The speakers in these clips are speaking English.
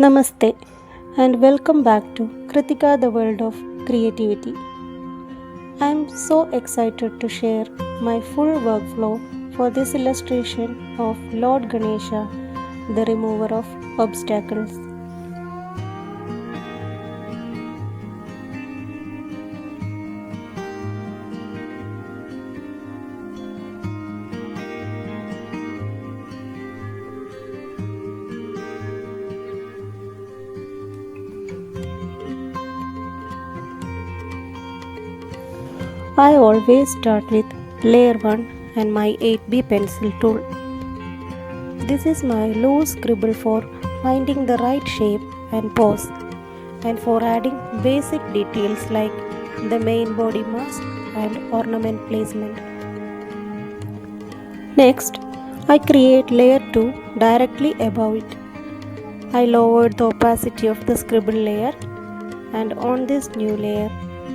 Namaste and welcome back to Krithika, the world of creativity. I am so excited to share my full workflow for this illustration of Lord Ganesha, the remover of obstacles. I always start with layer 1 and my 8B pencil tool. This is my loose scribble for finding the right shape and pose, and for adding basic details like the main body mask and ornament placement. Next, I create layer 2 directly above it. I lowered the opacity of the scribble layer, and on this new layer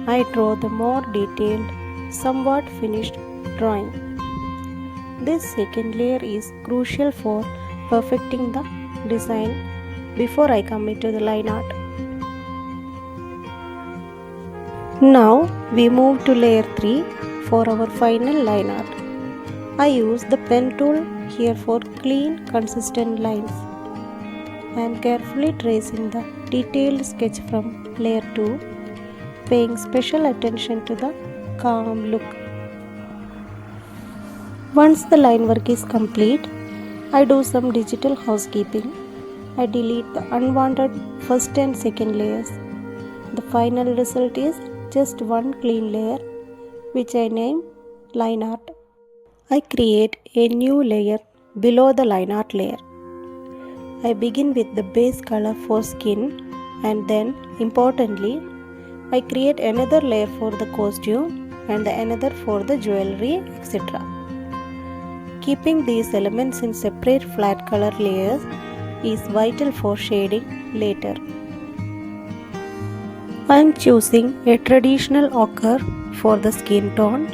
I draw the more detailed, somewhat finished drawing. This second layer is crucial for perfecting the design before I commit to the line art. Now we move to layer 3 for our final line art. I use the pen tool here for clean, consistent lines. I am carefully tracing the detailed sketch from layer 2, paying special attention to the calm look. Once the line work is complete, I do some digital housekeeping. I delete the unwanted first and second layers. The final result is just one clean layer, which I name line art. I create a new layer below the line art layer. I begin with the base color for skin, and then, importantly, I create another layer for the costume and another for the jewelry, etc. Keeping these elements in separate flat color layers is vital for shading later. I am choosing a traditional ochre for the skin tone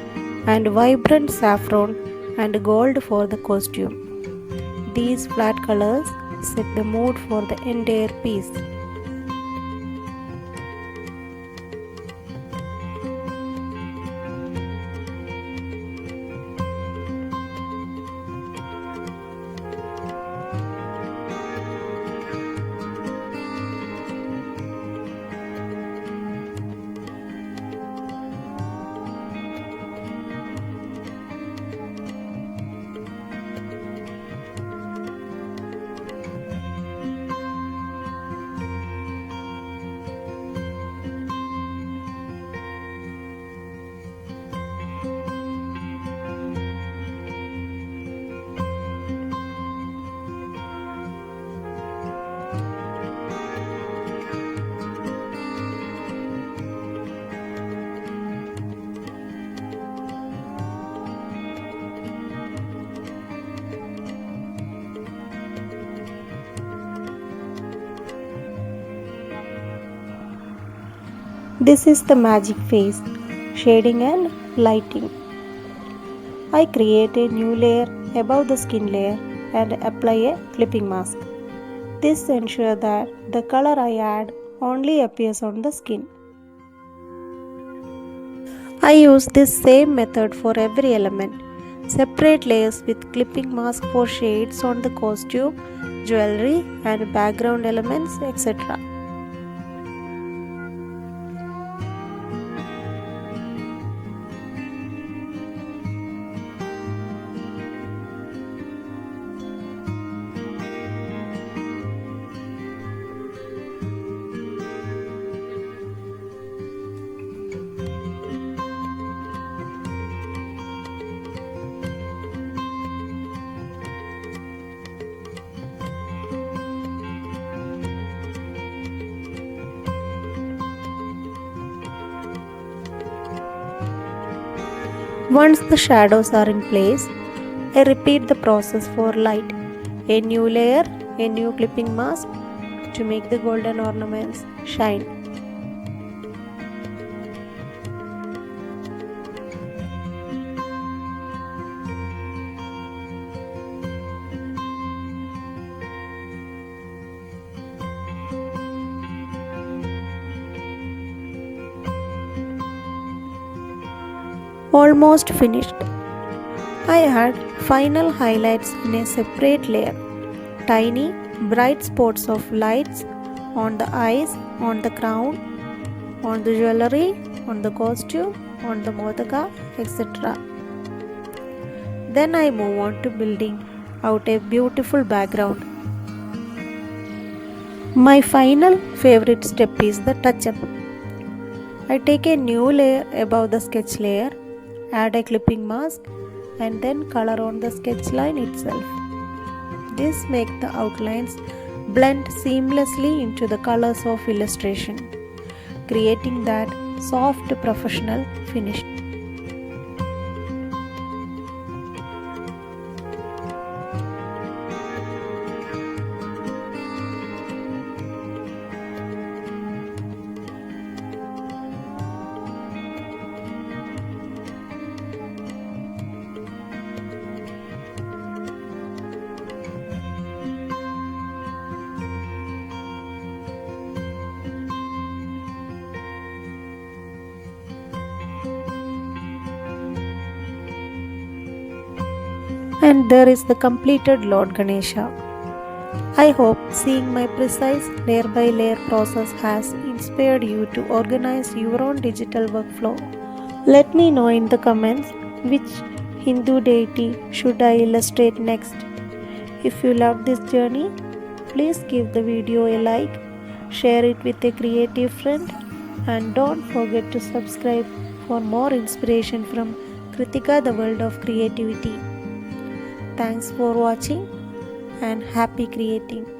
and vibrant saffron and gold for the costume. These flat colors set the mood for the entire piece. This is the magic phase, shading and lighting. I create a new layer above the skin layer and apply a clipping mask. This ensures that the color I add only appears on the skin. I use this same method for every element. Separate layers with clipping mask for shades on the costume, jewelry and background elements, etc. Once the shadows are in place, I repeat the process for light. A new layer, a new clipping mask to make the golden ornaments shine. Almost finished. I add final highlights in a separate layer. Tiny, bright spots of lights on the eyes, on the crown, on the jewelry, on the costume, on the modaka, etc. Then I move on to building out a beautiful background. My final favorite step is the touch up. I take a new layer above the sketch layer, add a clipping mask, and then color on the sketch line itself. This makes the outlines blend seamlessly into the colors of illustration, creating that soft professional finish. And there is the completed Lord Ganesha. I hope seeing my precise layer by layer process has inspired you to organize your own digital workflow. Let me know in the comments which Hindu deity should I illustrate next. If you love this journey, please give the video a like, share it with a creative friend, and don't forget to subscribe for more inspiration from Krithika, the world of creativity. Thanks for watching and happy creating.